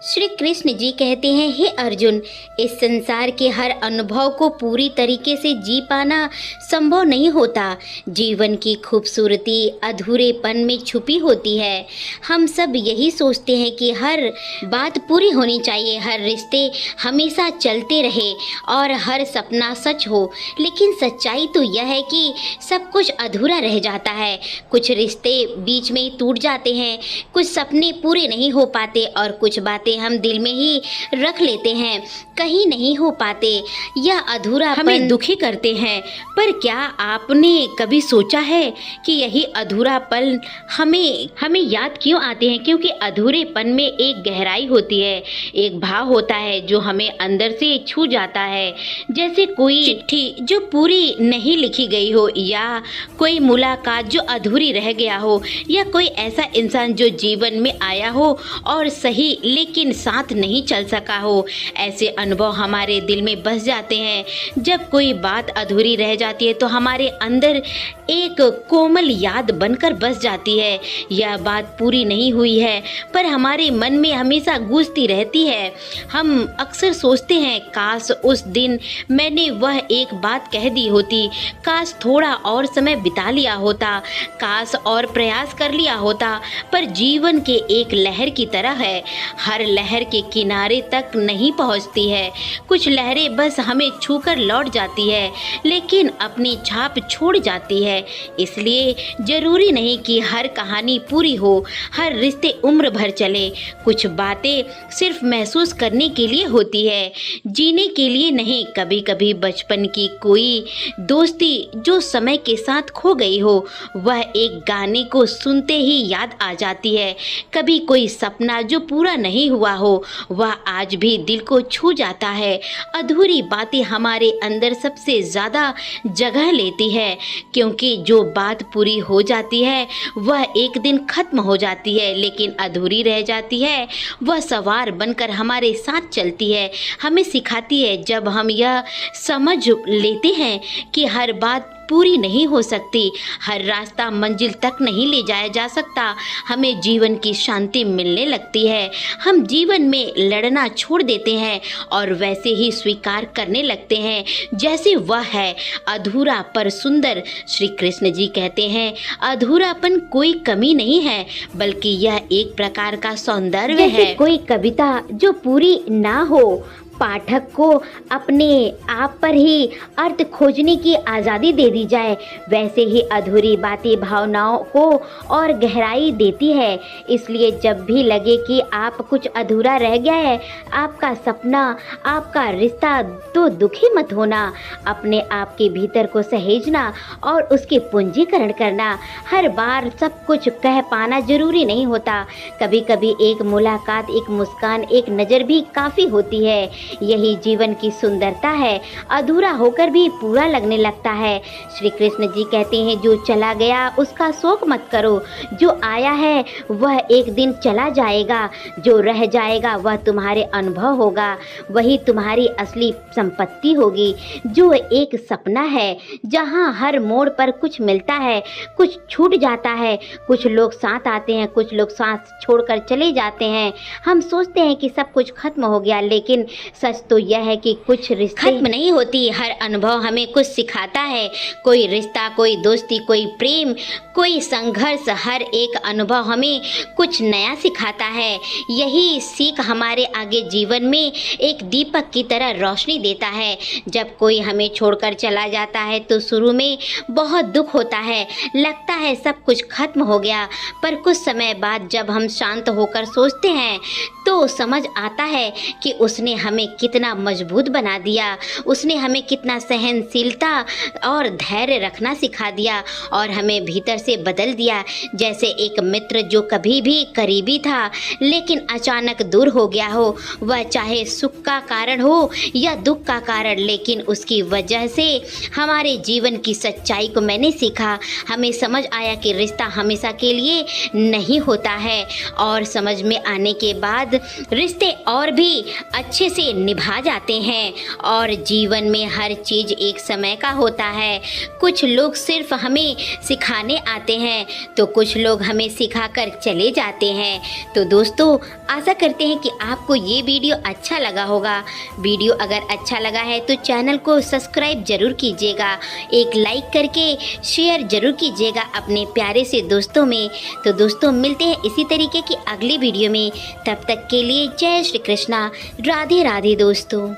श्री कृष्ण जी कहते हैं, हे अर्जुन, इस संसार के हर अनुभव को पूरी तरीके से जी पाना संभव नहीं होता। जीवन की खूबसूरती अधूरेपन में छुपी होती है। हम सब यही सोचते हैं कि हर बात पूरी होनी चाहिए, हर रिश्ते हमेशा चलते रहे और हर सपना सच हो। लेकिन सच्चाई तो यह है कि सब कुछ अधूरा रह जाता है। कुछ रिश्ते बीच में ही टूट जाते हैं, कुछ सपने पूरे नहीं हो पाते और कुछ बातें हम दिल में ही रख लेते हैं, कहीं नहीं हो पाते। यह अधूरा हमें दुखी करते हैं। पर क्या आपने कभी सोचा है कि यही अधूरा पल हमें याद क्यों आते हैं? क्योंकि अधूरेपन में एक गहराई होती है, एक भाव होता है जो हमें अंदर से छू जाता है। जैसे कोई चिट्ठी जो पूरी नहीं लिखी गई हो, या कोई मुलाकात जो अधूरी रह गया हो, या कोई ऐसा इंसान जो जीवन में आया हो और सही लेकिन साथ नहीं चल सका हो। ऐसे अनुभव हमारे दिल में बस जाते हैं। जब कोई बात अधूरी रह जाती है तो हमारे अंदर एक कोमल याद बनकर बस जाती है। यह बात पूरी नहीं हुई है पर हमारे मन में हमेशा गूंजती रहती है। हम अक्सर सोचते हैं, काश उस दिन मैंने वह एक बात कह दी होती, काश थोड़ा और समय बिता लिया होता, काश और प्रयास कर लिया होता। पर जीवन के एक लहर की तरह है, हर लहर के किनारे तक नहीं पहुंचती है। कुछ लहरें बस हमें छूकर लौट जाती है, लेकिन अपनी छाप छोड़ जाती है। इसलिए जरूरी नहीं कि हर कहानी पूरी हो, हर रिश्ते उम्र भर चले। कुछ बातें सिर्फ महसूस करने के लिए होती है, जीने के लिए नहीं। कभी कभी बचपन की कोई दोस्ती जो समय के साथ खो गई हो, वह एक गाने को सुनते ही याद आ जाती है। कभी कोई सपना जो पूरा नहीं हुआ हो, वह आज भी दिल को छू जाता है। अधूरी बातें हमारे अंदर सबसे ज़्यादा जगह लेती है, क्योंकि जो बात पूरी हो जाती है वह एक दिन खत्म हो जाती है, लेकिन अधूरी रह जाती है वह सवार बनकर हमारे साथ चलती है, हमें सिखाती है। जब हम यह समझ लेते हैं कि हर बात पूरी नहीं हो सकती, हर रास्ता मंजिल तक नहीं ले जाया जा सकता, हमें जीवन की शांति मिलने लगती है। हम जीवन में लड़ना छोड़ देते हैं और वैसे ही स्वीकार करने लगते हैं जैसे वह है, अधूरा पर सुंदर। श्री कृष्ण जी कहते हैं, अधूरापन कोई कमी नहीं है, बल्कि यह एक प्रकार का सौंदर्य है। कोई कविता जो पूरी ना हो, पाठक को अपने आप पर ही अर्थ खोजने की आज़ादी दे दी जाए, वैसे ही अधूरी बातें भावनाओं को और गहराई देती है। इसलिए जब भी लगे कि आप कुछ अधूरा रह गया है, आपका सपना, आपका रिश्ता, तो दुखी मत होना। अपने आप के भीतर को सहेजना और उसके पूंजीकरण करना। हर बार सब कुछ कह पाना जरूरी नहीं होता। कभी कभी एक मुलाकात, एक मुस्कान, एक नज़र भी काफ़ी होती है। यही जीवन की सुंदरता है, अधूरा होकर भी पूरा लगने लगता है। श्री कृष्ण जी कहते हैं, जो चला गया उसका शोक मत करो, जो आया है वह एक दिन चला जाएगा, जो रह जाएगा वह तुम्हारे अनुभव होगा, वही तुम्हारी असली संपत्ति होगी। जो एक सपना है जहाँ हर मोड़ पर कुछ मिलता है, कुछ छूट जाता है, कुछ लोग साथ आते हैं, कुछ लोग साथ छोड़कर चले जाते हैं। हम सोचते हैं कि सब कुछ खत्म हो गया, लेकिन सच तो यह है कि कुछ रिश्ते खत्म नहीं होती। हर अनुभव हमें कुछ सिखाता है, कोई रिश्ता, कोई दोस्ती, कोई प्रेम, कोई संघर्ष, हर एक अनुभव हमें कुछ नया सिखाता है। यही सीख हमारे आगे जीवन में एक दीपक की तरह रोशनी देता है। जब कोई हमें छोड़कर चला जाता है तो शुरू में बहुत दुख होता है, लगता है सब कुछ खत्म हो गया। पर कुछ समय बाद जब हम शांत होकर सोचते हैं तो समझ आता है कि उसने हमें कितना मजबूत बना दिया, उसने हमें कितना सहनशीलता और धैर्य रखना सिखा दिया और हमें भीतर से बदल दिया। जैसे एक मित्र जो कभी भी करीबी था लेकिन अचानक दूर हो गया हो, वह चाहे सुख का कारण हो या दुख का कारण, लेकिन उसकी वजह से हमारे जीवन की सच्चाई को मैंने सीखा। हमें समझ आया कि रिश्ता हमेशा के लिए नहीं होता है, और समझ में आने के बाद रिश्ते और भी अच्छे से निभा जाते हैं। और जीवन में हर चीज़ एक समय का होता है। कुछ लोग सिर्फ हमें सिखाने आते हैं तो कुछ लोग हमें सिखाकर चले जाते हैं। तो दोस्तों, आशा करते हैं कि आपको ये वीडियो अच्छा लगा होगा। वीडियो अगर अच्छा लगा है तो चैनल को सब्सक्राइब जरूर कीजिएगा, एक लाइक करके शेयर जरूर कीजिएगा अपने प्यारे से दोस्तों में। तो दोस्तों, मिलते हैं इसी तरीके की अगली वीडियो में। तब तक के लिए जय श्री कृष्णा, राधे राधे दोस्तों।